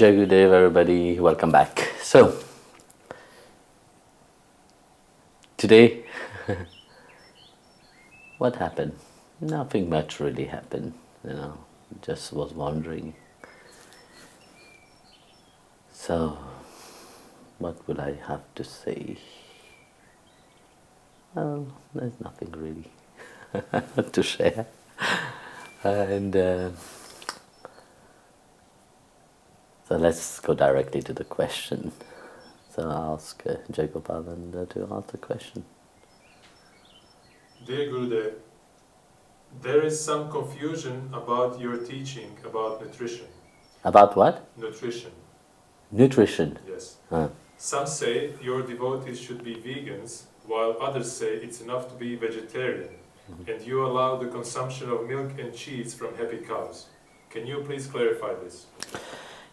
Jai Gurudev, everybody, welcome back. So, today, what happened? Nothing much really happened, just was wondering. So, what would I have to say? Well, there's nothing really to share. And so let's go directly to the question. So I'll ask Jai Gopalan to ask the question. Dear Gurudev, there is some confusion about your teaching about nutrition. About what? Nutrition, Nutrition. yes. Huh. Some say your devotees should be vegans, while others say it's enough to be vegetarian, and you allow the consumption of milk and cheese from happy cows. Can you please clarify this?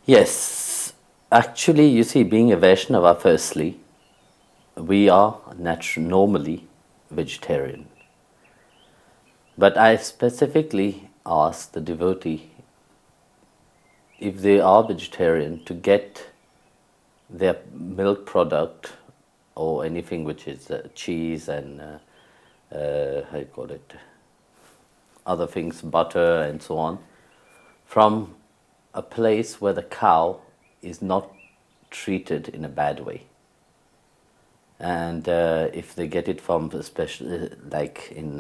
Yes, actually, you see, being a Vaishnava, firstly, we are normally vegetarian. But I specifically ask the devotee if they are vegetarian to get their milk product or anything which is cheese and how you call it, other things, butter and so on, from a place where the cow is not treated in a bad way. And if they get it from, especially like in,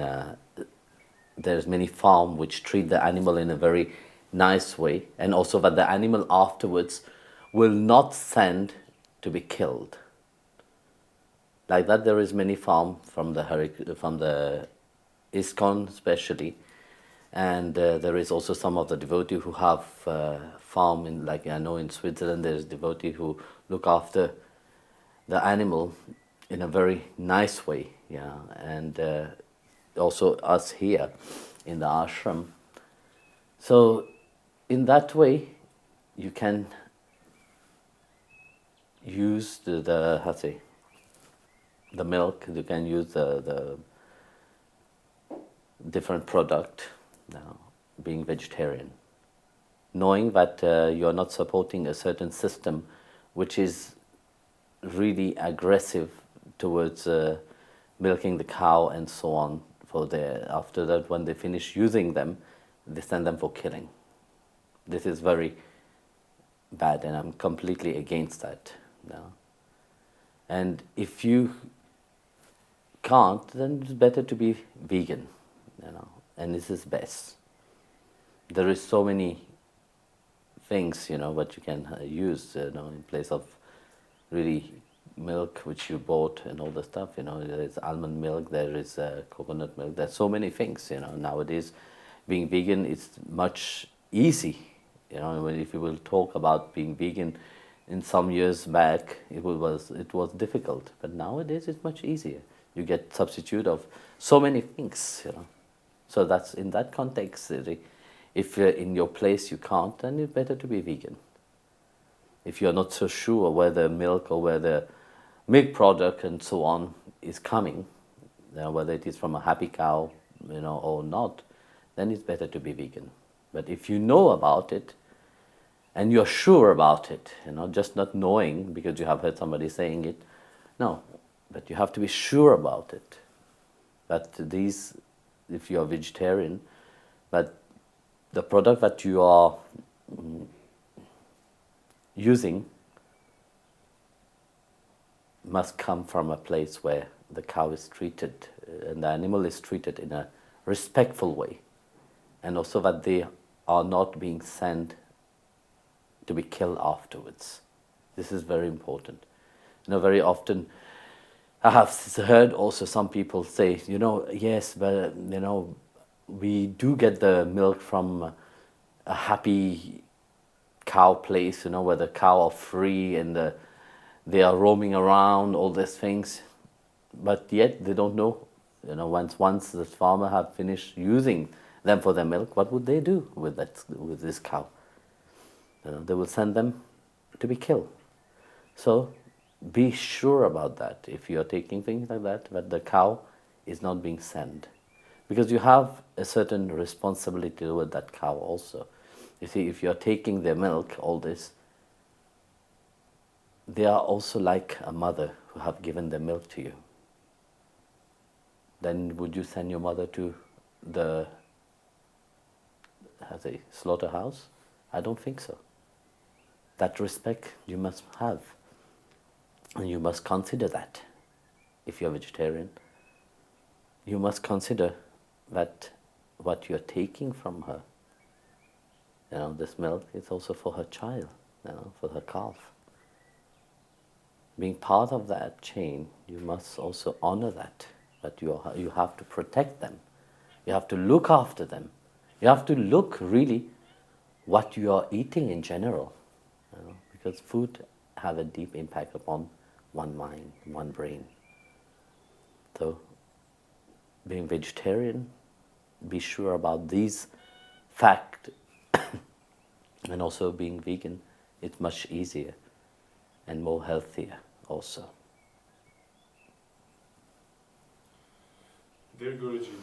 there's many farms which treat the animal in a very nice way, and also that the animal afterwards will not send to be killed. Like that, there is many farm from the ISKCON especially, and there is also some of the devotee who have farm in, like I know in Switzerland there is devotee who look after the animal in a very nice way, yeah, and also us here in the ashram. So in that way, you can use the how to say, the milk. You can use the different product, being vegetarian, knowing that you are not supporting a certain system which is really aggressive towards milking the cow and so on. After that, when they finish using them, they send them for killing. This is very bad, and I'm completely against that. And if you can't, then it's better to be vegan, and this is best. There is so many things, what you can use, in place of really milk which you bought and all the stuff. There is almond milk, there is coconut milk. There's so many things. Nowadays, being vegan is much easy. If you will talk about being vegan, in some years back it was difficult, but nowadays it's much easier. You get substitute of so many things. So that's in that context. If you're in your place you can't, then it's better to be vegan. If you're not so sure where the milk or where the milk product and so on is coming, whether it is from a happy cow, or not, then it's better to be vegan. But if you know about it and you're sure about it, just not knowing because you have heard somebody saying it, no, but you have to be sure about it. But if you are vegetarian, but the product that you are using must come from a place where the cow is treated and the animal is treated in a respectful way, and also that they are not being sent to be killed afterwards. This is very important. Very often I have heard also some people say, yes, but we do get the milk from a happy cow place, where the cow are free and they are roaming around, all these things, but yet they don't know. Once the farmer have finished using them for their milk, what would they do with this cow? They will send them to be killed. So be sure about that. If you are taking things like that the cow is not being sent, because you have a certain responsibility with that cow also. You see, if you are taking their milk, all this, they are also like a mother who have given their milk to you. Then would you send your mother to the slaughterhouse? I don't think so. That respect you must have. And you must consider that. If you're vegetarian, you must consider that what you're taking from her, this milk is also for her child, for her calf. Being part of that chain, you must also honor that. But you have to protect them. You have to look after them. You have to look really what you are eating in general. Because food have a deep impact upon one mind, one brain. So, being vegetarian, be sure about these facts, and also being vegan, it's much easier and more healthier also. Dear Guruji,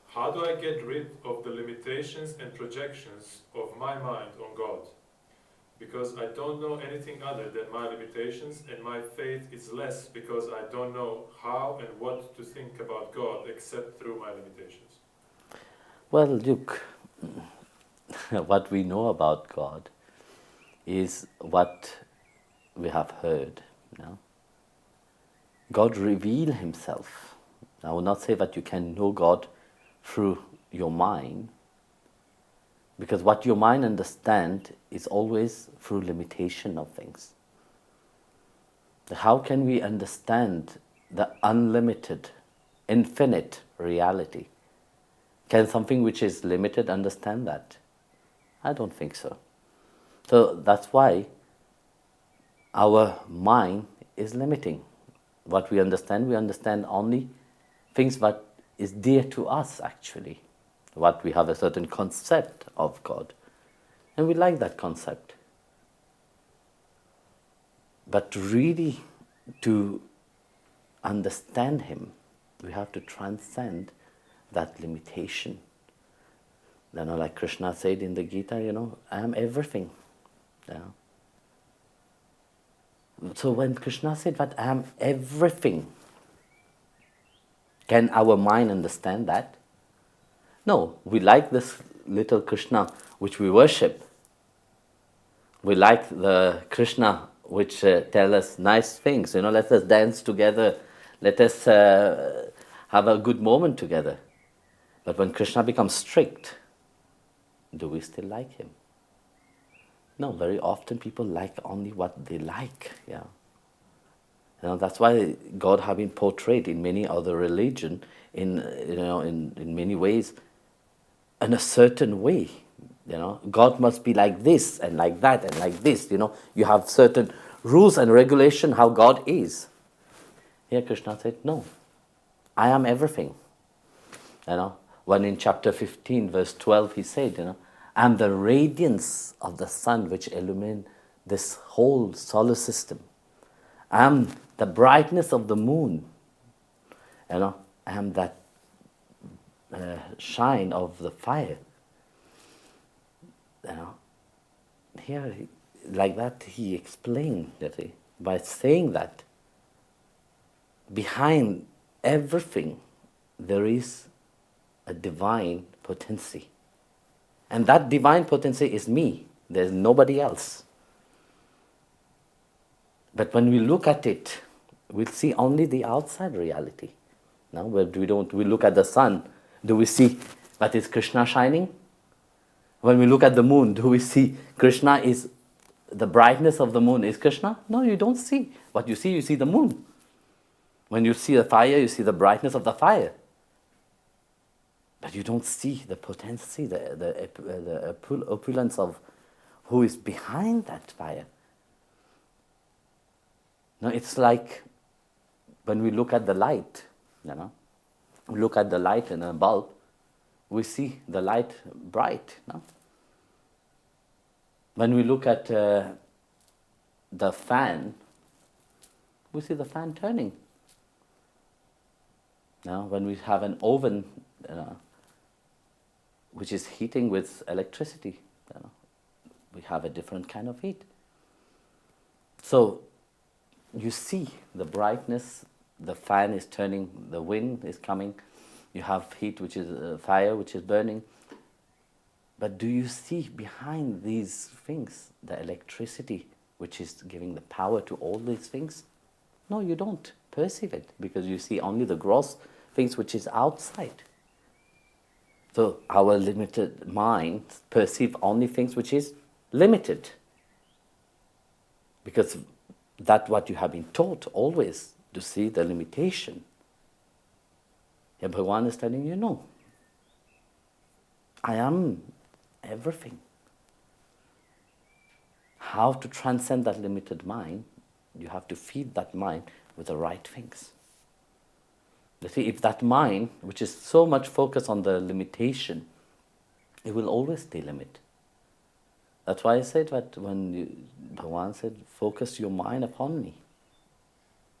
how do I get rid of the limitations and projections of my mind on God? Because I don't know anything other than my limitations, and my faith is less because I don't know how and what to think about God except through my limitations. Well, look, what we know about God is what we have heard. God reveals Himself. I will not say that you can know God through your mind, because what your mind understands is always through limitation of things. How can we understand the unlimited, infinite reality? Can something which is limited understand that? I don't think so. So that's why our mind is limiting. What we understand only things that is dear to us actually. What we have a certain concept of God. And we like that concept. But really to understand Him, we have to transcend that limitation. Like Krishna said in the Gita, I am everything. So when Krishna said that I am everything, can our mind understand that? No, we like this little Krishna which we worship. We like the Krishna which tell us nice things. Let us dance together. Let us have a good moment together. But when Krishna becomes strict, do we still like him? No, very often people like only what they like. That's why God have been portrayed in many other religion in many ways in a certain way. God must be like this and like that and like this. You have certain rules and regulation how God is. Here Krishna said, no, I am everything. When in chapter 15 verse 12 he said, I am the radiance of the sun which illumines this whole solar system. I am the brightness of the moon. I am that shine of the fire. Here, like that, he explained that by saying that behind everything there is a divine potency. And that divine potency is me. There's nobody else. But when we look at it, we'll see only the outside reality. Now, we look at the sun, do we see that is Krishna shining? When we look at the moon, do we see Krishna is the brightness of the moon is Krishna? No, you don't see. What you see the moon. When you see the fire, you see the brightness of the fire. But you don't see the potency, the opulence of who is behind that fire. Now it's like when we look at the light, we look at the light in a bulb, we see the light bright. When we look at the fan, we see the fan turning. Now, when we have an oven which is heating with electricity, we have a different kind of heat. So, you see the brightness, the fan is turning, the wind is coming, you have heat, which is fire, which is burning. But do you see behind these things the electricity, which is giving the power to all these things? No, you don't perceive it, because you see only the gross things which is outside. So our limited mind perceive only things which is limited, because that's what you have been taught always, to see the limitation. And Bhagavan is telling you, no, I am everything. How to transcend that limited mind? You have to feed that mind with the right things. You see, if that mind, which is so much focused on the limitation, it will always delimit. That's why I said that when Bhagavan said, focus your mind upon me.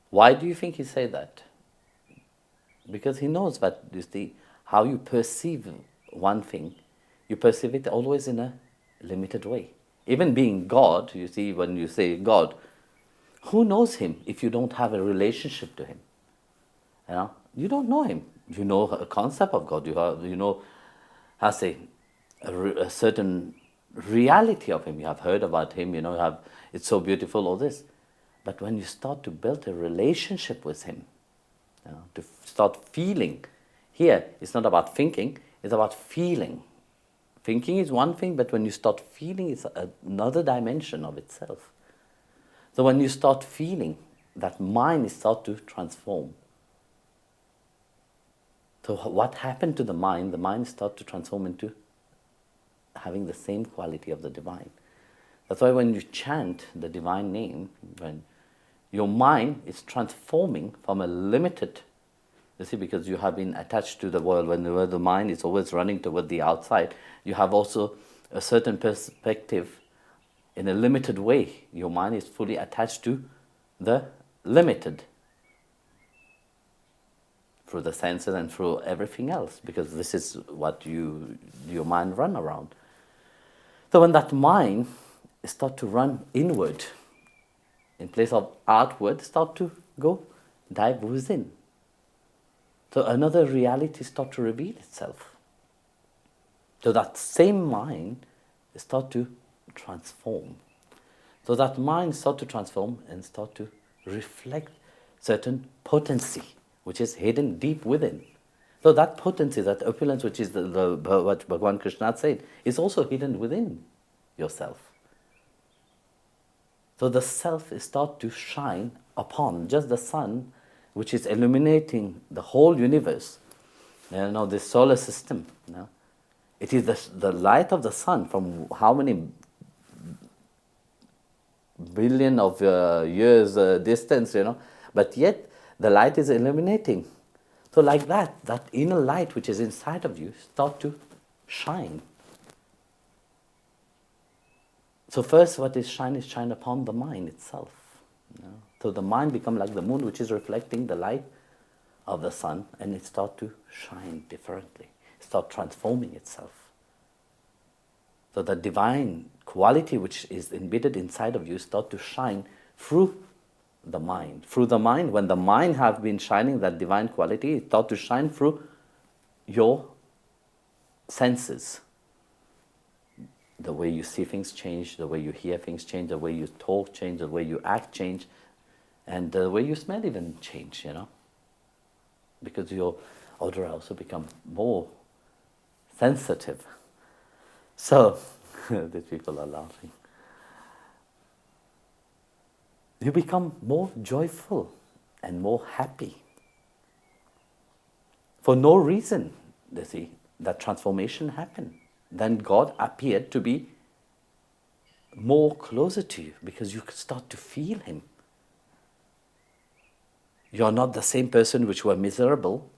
Why do you think he said that? Because he knows that, you see, how you perceive one thing, you perceive it always in a limited way. Even being God, you see, when you say God, who knows him if you don't have a relationship to him? You don't know him. You know a concept of God. You know, how to say, a certain reality of him. You have heard about him. You know, it's so beautiful, all this. But when you start to build a relationship with him, to start feeling, here it's not about thinking, it's about feeling. Thinking is one thing, but when you start feeling, it's another dimension of itself. So when you start feeling, that mind is start to transform. So what happened to the mind? The mind starts to transform into having the same quality of the divine. That's why when you chant the divine name, when your mind is transforming from a limited, you see, because you have been attached to the world, when the mind is always running toward the outside, you have also a certain perspective in a limited way. Your mind is fully attached to the limited, through the senses and through everything else, because this is what your mind run around. So when that mind start to run inward, in place of outward, start to go dive within. So another reality start to reveal itself. So that same mind start to transform. So that mind start to transform and start to reflect certain potency, which is hidden deep within. So that potency, that opulence, which is what Bhagavan Krishna said, is also hidden within yourself. So the self start to shine upon, just the sun, which is illuminating the whole universe. This solar system. It is the light of the sun from how many billion of years distance, but yet the light is illuminating. So like that inner light which is inside of you start to shine. So first what is shine upon the mind itself. So the mind becomes like the moon, which is reflecting the light of the sun, and it starts to shine differently. It starts transforming itself. So the divine quality which is embedded inside of you starts to shine through the mind. Through the mind, when the mind has been shining that divine quality, it starts to shine through your senses. The way you see things change, the way you hear things change, the way you talk change, the way you act change, and the way you smell even change, because your odor also become more sensitive. So, these people are laughing. You become more joyful and more happy. For no reason, you see, that transformation happened. Then God appeared to be more closer to you, because you could start to feel him. You are not the same person which were miserable,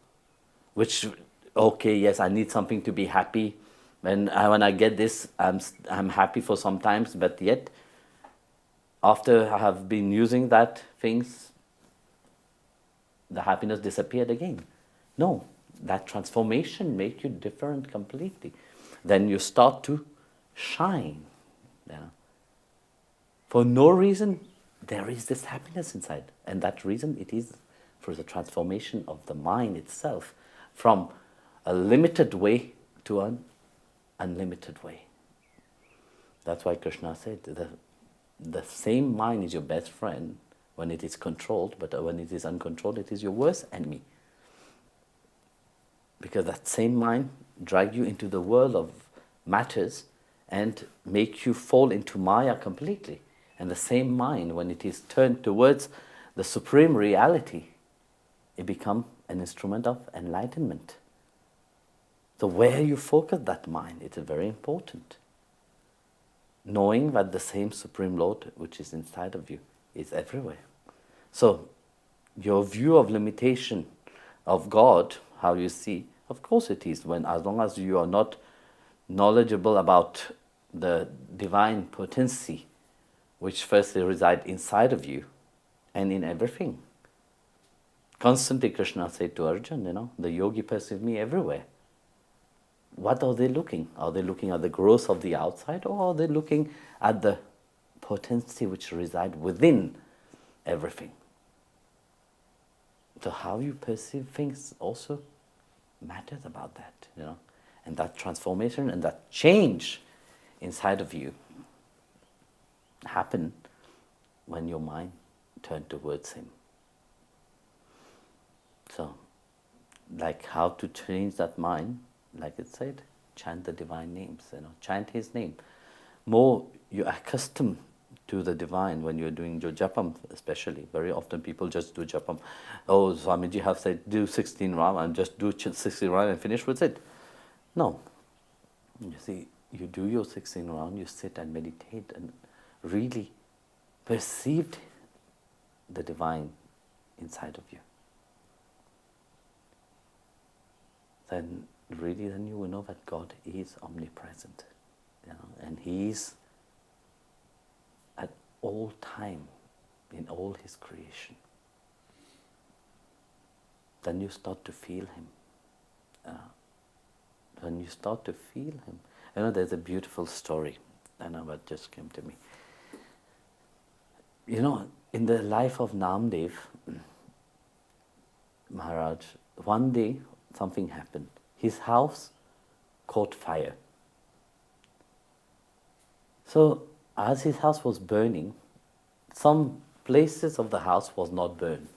which, okay, yes, I need something to be happy. When I get this, I'm happy for some times, but yet, after I have been using that things, the happiness disappeared again. No, that transformation makes you different completely. Then you start to shine. For no reason, there is this happiness inside. And that reason it is for the transformation of the mind itself from a limited way to an unlimited way. That's why Krishna said the same mind is your best friend when it is controlled, but when it is uncontrolled, it is your worst enemy. Because that same mind drags you into the world of matters and makes you fall into Maya completely. And the same mind, when it is turned towards the supreme reality, it becomes an instrument of enlightenment. So where you focus that mind, it is very important. Knowing that the same Supreme Lord which is inside of you is everywhere. So your view of limitation of God, how you see, of course it is, when as long as you are not knowledgeable about the divine potency which firstly reside inside of you and in everything. Constantly Krishna said to Arjuna, the yogi perceive me everywhere. What are they looking? Are they looking at the growth of the outside, or are they looking at the potency which reside within everything? So how you perceive things also matters about that, and that transformation and that change inside of you happen when your mind turned towards Him. So, like how to change that mind, like it said, chant the divine names, chant His name. More you're accustomed to the divine when you're doing your japam, especially. Very often people just do japam. Oh, Swamiji have said, do 16 rounds and just do 16 rounds and finish with it. No. You see, you do your 16 rounds, you sit and meditate and really perceive the divine inside of you. Then you will know that God is omnipresent, and He is at all time in all His creation. Then you start to feel Him. When you start to feel Him, there's a beautiful story, that just came to me. In the life of Namdev Maharaj, one day something happened. His house caught fire. So, as his house was burning, some places of the house was not burned.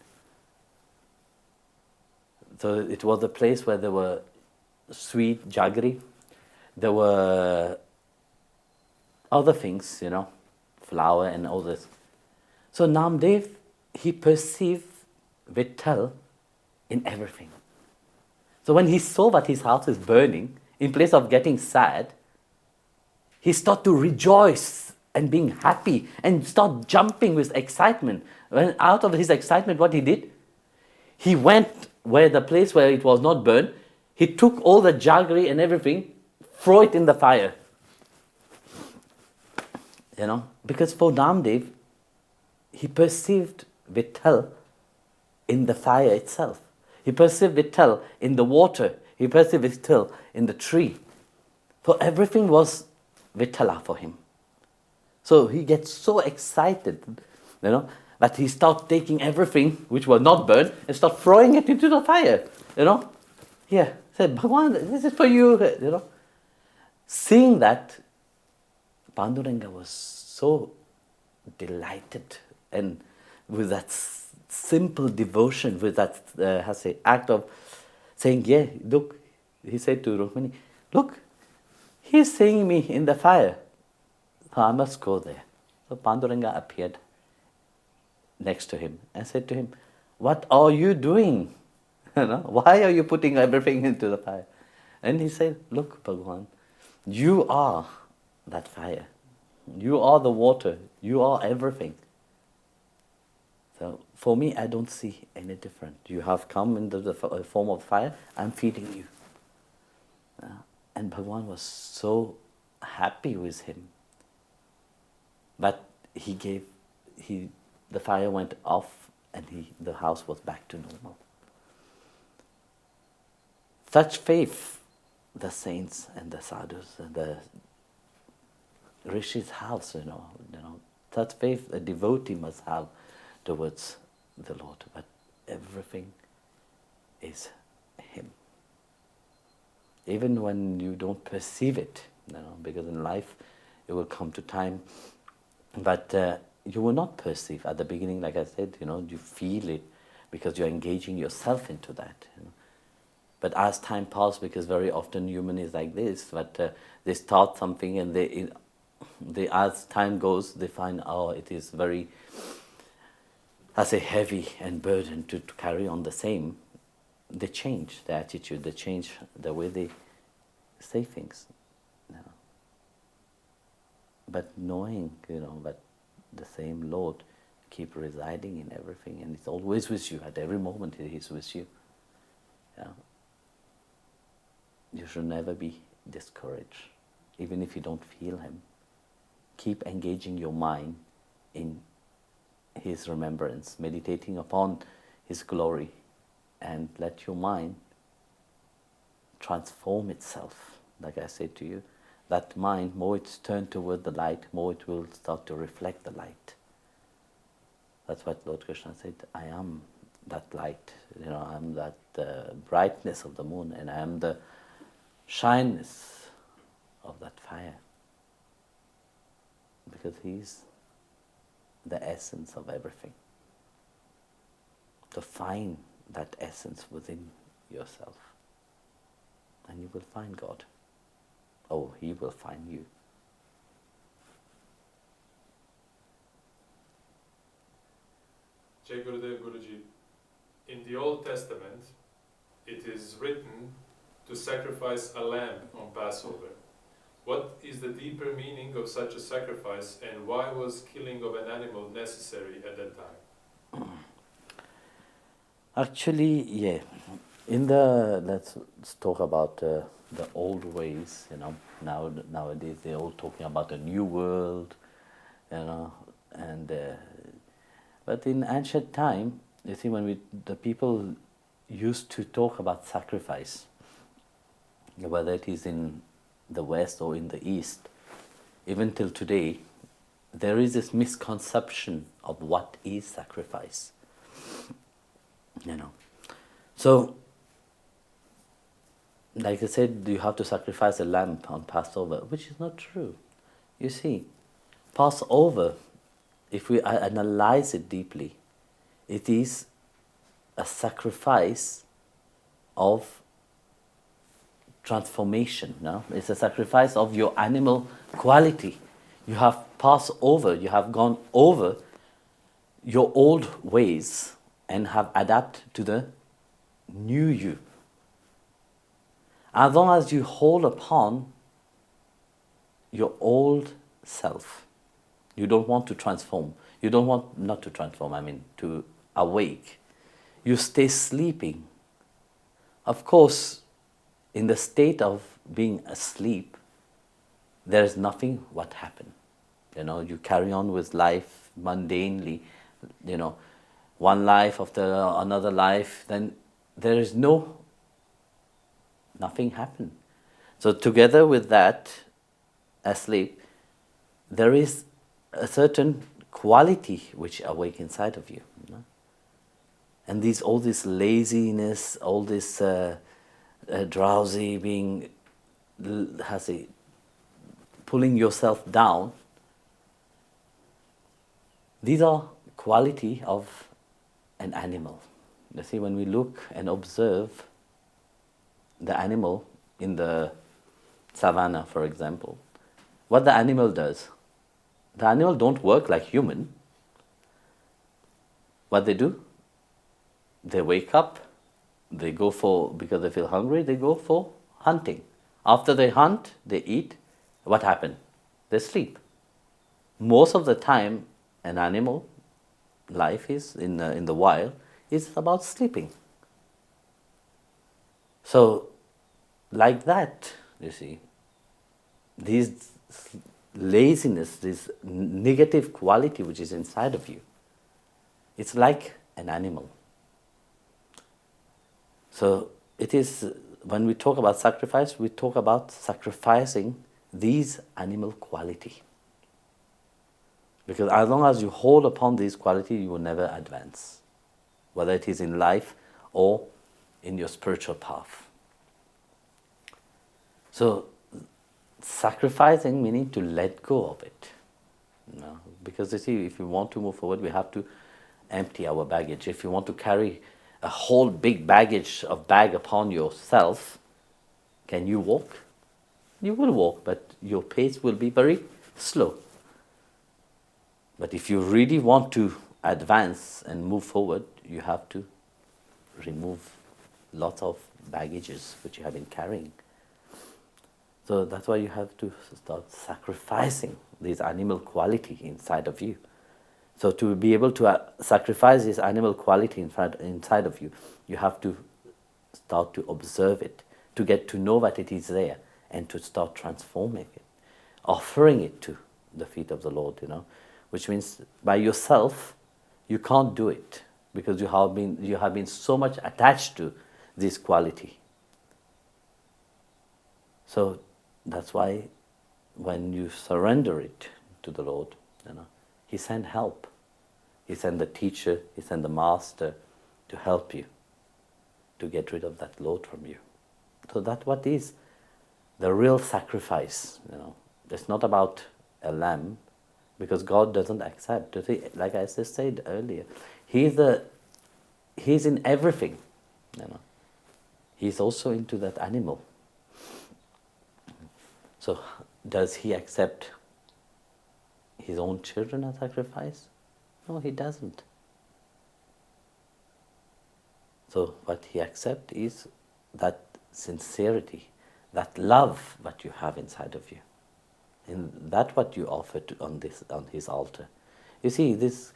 So it was a place where there were sweet jaggery, there were other things, flour and all this. So Namdev, he perceived Vitthal in everything. So when he saw that his house is burning, in place of getting sad, he started to rejoice and being happy and start jumping with excitement. When out of his excitement, what he did? He went where the place where it was not burned, he took all the jaggery and everything, throw it in the fire. Because for Namdev, he perceived Vitthal in the fire itself. He perceived Vitthal in the water. He perceived Vitthal in the tree. For everything was Vitthala for him. So he gets so excited, that he starts taking everything which was not burned and start throwing it into the fire. Here, said, Bhagwan, this is for you. Seeing that, Panduranga was so delighted, and with that simple devotion, with that act of saying, yeah, look, he said to Rukmini, look, he's seeing me in the fire, so I must go there. So Panduranga appeared next to him and said to him, what are you doing? Why are you putting everything into the fire? And he said, look, Bhagwan, you are that fire. You are the water. You are everything. So for me, I don't see any different. You have come into the form of fire, I'm feeding you. And Bhagwan was so happy with him. But the fire went off and the house was back to normal. Such faith, the saints and the sadhus and the rishis' house, that faith a devotee must have towards the Lord. But everything is Him. Even when you don't perceive it, because in life it will come to time, but you will not perceive at the beginning. Like I said, you feel it because you're engaging yourself into that. But as time passes, because very often human is like this, but they start something and they as time goes, they find, it is very, heavy and burden to carry on the same. They change their attitude, they change the way they say things. But knowing, that the same Lord keep residing in everything, and it's always with you. At every moment He is with you. You should never be discouraged, even if you don't feel Him. Keep engaging your mind in His remembrance, meditating upon His glory, and let your mind transform itself. Like I said to you, that mind, more it's turned toward the light, more it will start to reflect the light. That's what Lord Krishna said, I am that light, I am that brightness of the moon, and I am the shyness of that fire. Because He's the essence of everything. To find that essence within yourself, and you will find God. He will find you. Jai Gurudev Guruji, in the Old Testament, it is written to sacrifice a lamb on Passover. What is the deeper meaning of such a sacrifice, and why was killing of an animal necessary at that time? Actually, yeah. Let's talk about the old ways. Nowadays they're all talking about a new world, and but in ancient time, you see, when the people used to talk about sacrifice, whether it is in the West or in the East, even till today, there is this misconception of what is sacrifice. So, like I said, you have to sacrifice a lamb on Passover, which is not true. You see, Passover, if we analyze it deeply, it is a sacrifice of transformation. It's a sacrifice of your animal quality. You have passed over, you have gone over your old ways and have adapted to the new you. As long as you hold upon your old self, you don't want to transform. You don't want, not to transform, to awake. You stay sleeping. Of course, in the state of being asleep, there is nothing what happened. You carry on with life mundanely, one life after another life, then there is nothing happened. So together with that, asleep, there is a certain quality which awake inside of you. And all this laziness, all this drowsy, being, pulling yourself down, these are quality of an animal. You see, when we look and observe the animal in the savannah, for example, what the animal does, the animal don't work like human. What they do, they wake up, they go because they feel hungry, they go for hunting. After they hunt, they eat. What happens? They sleep. Most of the time, an animal life is in the wild is about sleeping. So, like that, you see, these laziness, this negative quality which is inside of you, it's like an animal. So it is, when we talk about sacrifice, we talk about sacrificing these animal quality. Because as long as you hold upon these qualities, you will never advance, whether it is in life or in your spiritual path. So, sacrificing meaning to let go of it. Because you see, if you want to move forward, we have to empty our baggage. If you want to carry a whole big bag upon yourself, can you walk? You will walk, but your pace will be very slow. But if you really want to advance and move forward, you have to remove lots of baggages which you have been carrying. So that's why you have to start sacrificing this animal quality inside of you. So to be able to sacrifice this animal quality inside of you, you have to start to observe it, to get to know that it is there, and to start transforming it, offering it to the feet of the Lord, which means by yourself, you can't do it because you have been so much attached to this quality. So that's why when you surrender it to the Lord, He sent help. He sent the teacher, He sent the master to help you to get rid of that load from you. So that's what is the real sacrifice. It's not about a lamb, because God doesn't accept. Like I just said earlier, He's in everything. He's also into that animal. So does He accept His own children as sacrifice? No, He doesn't. So what He accepts is that sincerity, that love that you have inside of you. And that's what you offer on His altar. You see, this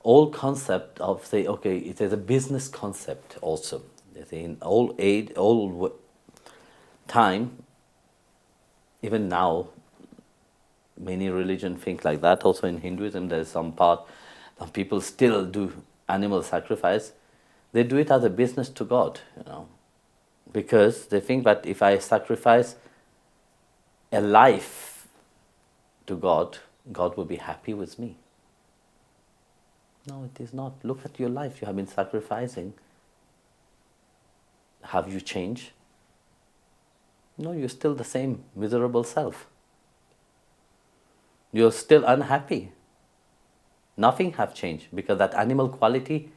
old concept of it is a business concept also. You see, in old time, even now, many religions think like that. Also in Hinduism, there is some people still do animal sacrifice. They do it as a business to God, because they think that if I sacrifice a life to God, God will be happy with me. No, it is not. Look at your life. You have been sacrificing. Have you changed? No, you're still the same miserable self. You're still unhappy. Nothing have changed, because that animal quality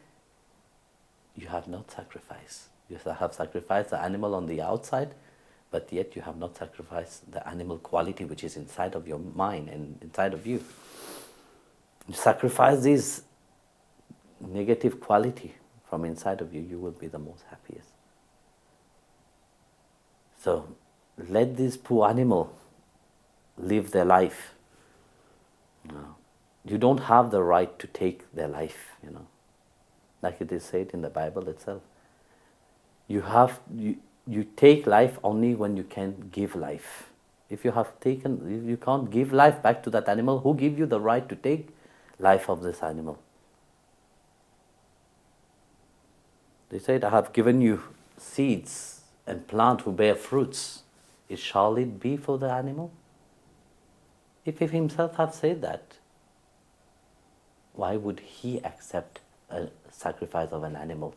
you have not sacrificed. You have sacrificed the animal on the outside, but yet you have not sacrificed the animal quality which is inside of your mind and inside of you. You sacrifice this negative quality from inside of you, you will be the most happiest. So let this poor animal live their life. You don't have the right to take their life, like it is said in the Bible itself. You take life only when you can give life. If you can't give life back to that animal, who give you the right to take life of this animal? They said, I have given you seeds and plant who bear fruits. Shall it be for the animal? If He Himself have said that, why would He accept a sacrifice of an animal?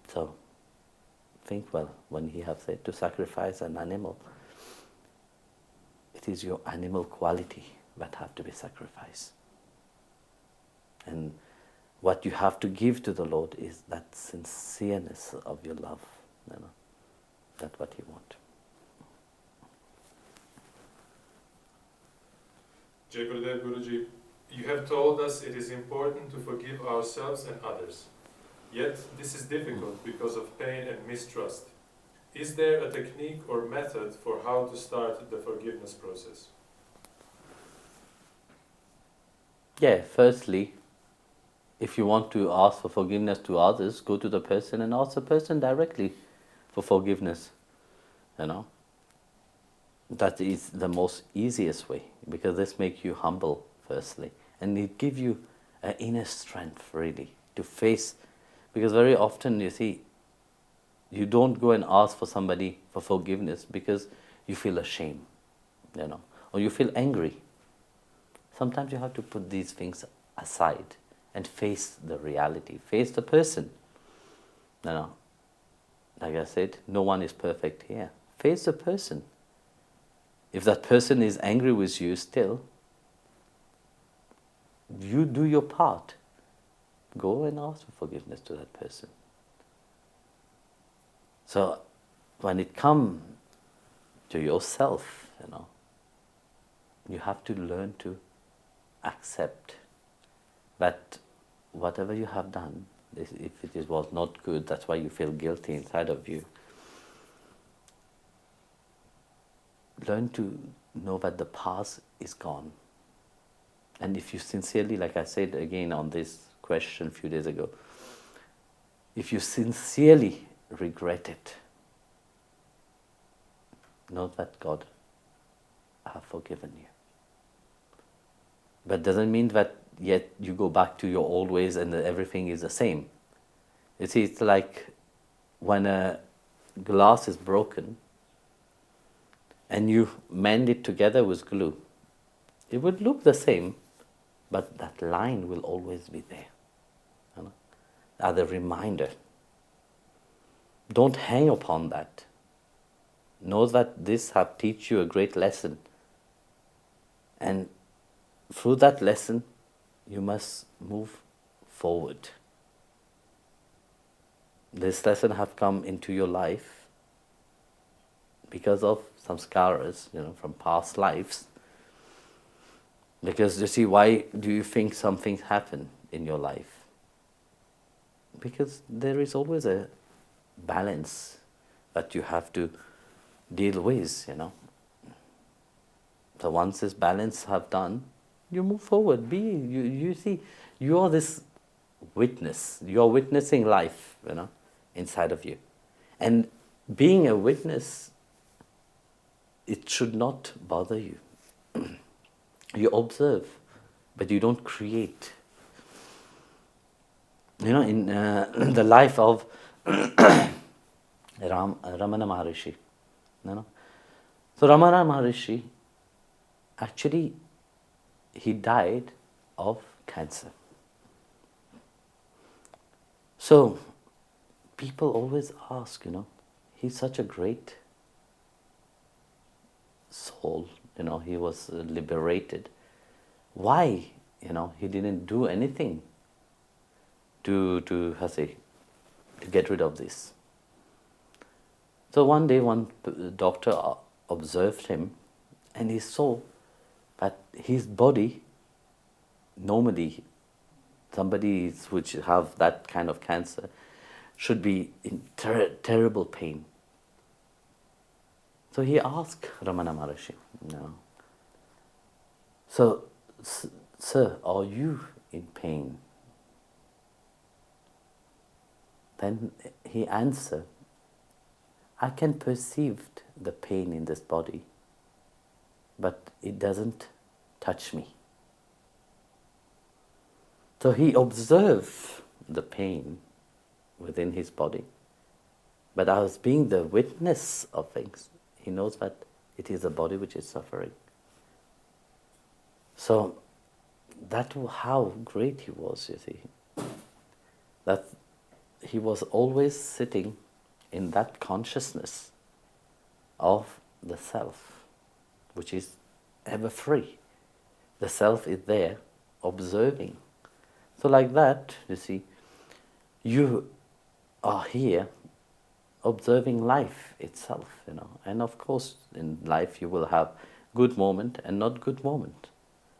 So, think well, when He have said to sacrifice an animal, it is your animal quality that have to be sacrificed. And what you have to give to the Lord is that sincereness of your love. That's what He wants. Jai Gurudev Guruji, you have told us it is important to forgive ourselves and others. Yet this is difficult because of pain and mistrust. Is there a technique or method for how to start the forgiveness process? Yeah, firstly, if you want to ask for forgiveness to others, go to the person and ask the person directly for forgiveness. That is the most easiest way, because this makes you humble firstly, and it gives you an inner strength really to face. Because very often, you see, you don't go and ask for somebody for forgiveness because you feel ashamed, or you feel angry. Sometimes you have to put these things aside and face the reality, face the person. Like I said, no one is perfect here. Face the person. If that person is angry with you still, you do your part. Go and ask for forgiveness to that person. So when it comes to yourself, you have to learn to accept that whatever you have done, if it was not good, that's why you feel guilty inside of you. Learn to know that the past is gone. And if you sincerely, like I said again on this question a few days ago, if you sincerely regret it, know that God has forgiven you. But doesn't mean that yet you go back to your old ways and that everything is the same. You see, it's like when a glass is broken and you mend it together with glue. It would look the same, but that line will always be there. As a reminder. Don't hang upon that. Know that this have teach you a great lesson. And through that lesson, you must move forward. This lesson have come into your life because of some scars, from past lives. Because you see, why do you think something happened in your life? Because there is always a balance that you have to deal with, So once this balance have done, you move forward. You see, you are this witness. You are witnessing life, inside of you. And being a witness, it should not bother you. You observe, but you don't create. In the life of Ramana Maharishi. So Ramana Maharishi, actually, he died of cancer. So people always ask, he's such a great soul, he was liberated. Why, he didn't do anything to get rid of this? So one day, one doctor observed him, and he saw that his body, normally, somebody which have that kind of cancer should be in terrible pain. So he asked Ramana Maharishi, So, sir, are you in pain? Then he answered, I can perceive the pain in this body, but it doesn't touch me. So he observed the pain within his body, but as being the witness of things, he knows that it is the body which is suffering. So that's how great he was, you see. That he was always sitting in that consciousness of the self, which is ever free. The self is there observing. So like that, you see, you are here observing life itself, And of course, in life you will have good moment and not good moment.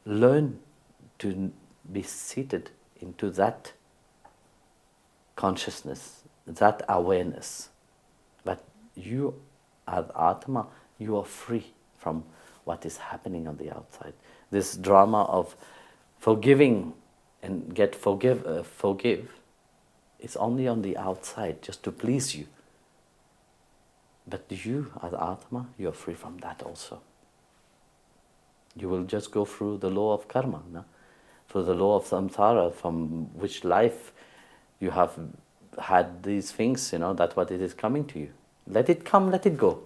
Learn to be seated into that consciousness, that awareness. That you, as Atma, you are free from what is happening on the outside. This drama of forgiving and forgive is only on the outside, just to please you. But you, as Atma, you are free from that also. You will just go through the law of karma, through the law of samsara, from which life you have had these things, that's what it is coming to you. Let it come, let it go.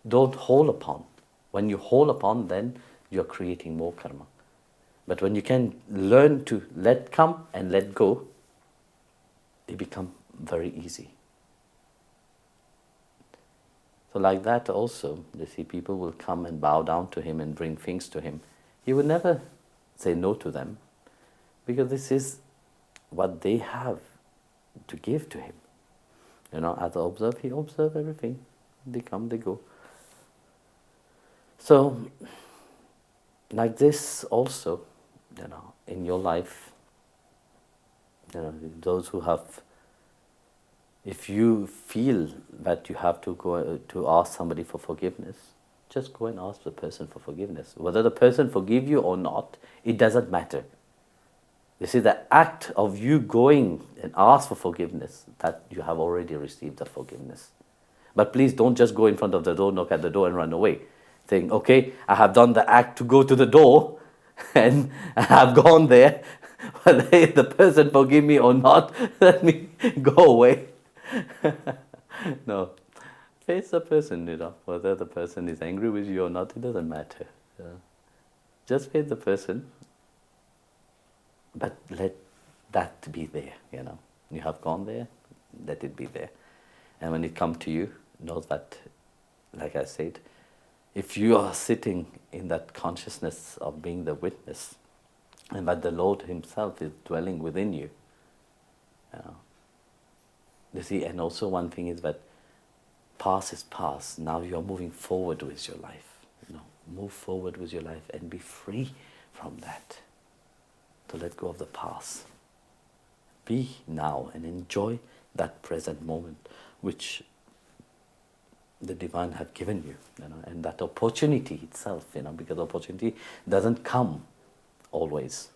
Don't hold upon. When you hold upon, then you're creating more karma. But when you can learn to let come and let go, it becomes very easy. So like that also, you see, people will come and bow down to him and bring things to him. He would never say no to them, because this is what they have to give to him. As I observe, he observes everything. They come, they go. So, like this also, in your life, those who have, if you feel that you have to go to ask somebody for forgiveness, just go and ask the person for forgiveness. Whether the person forgive you or not, it doesn't matter. You see, the act of you going and ask for forgiveness, that you have already received the forgiveness. But please don't just go in front of the door, knock at the door and run away, saying, okay, I have done the act to go to the door and I have gone there, whether the person forgive me or not, let me go away. No, face the person, whether the person is angry with you or not, it doesn't matter. Just face the person, but let that be there, You have gone there, let it be there. And when it comes to you, know that, like I said, if you are sitting in that consciousness of being the witness, and that the Lord himself is dwelling within you, you see, and also one thing is that past is past. Now you are moving forward with your life. Move forward with your life and be free from that. To let go of the past. Be now and enjoy that present moment which the Divine have given you, and that opportunity itself, because opportunity doesn't come always.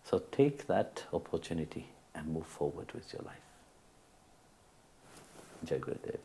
So take that opportunity and move forward with your life. Jai Gurudev.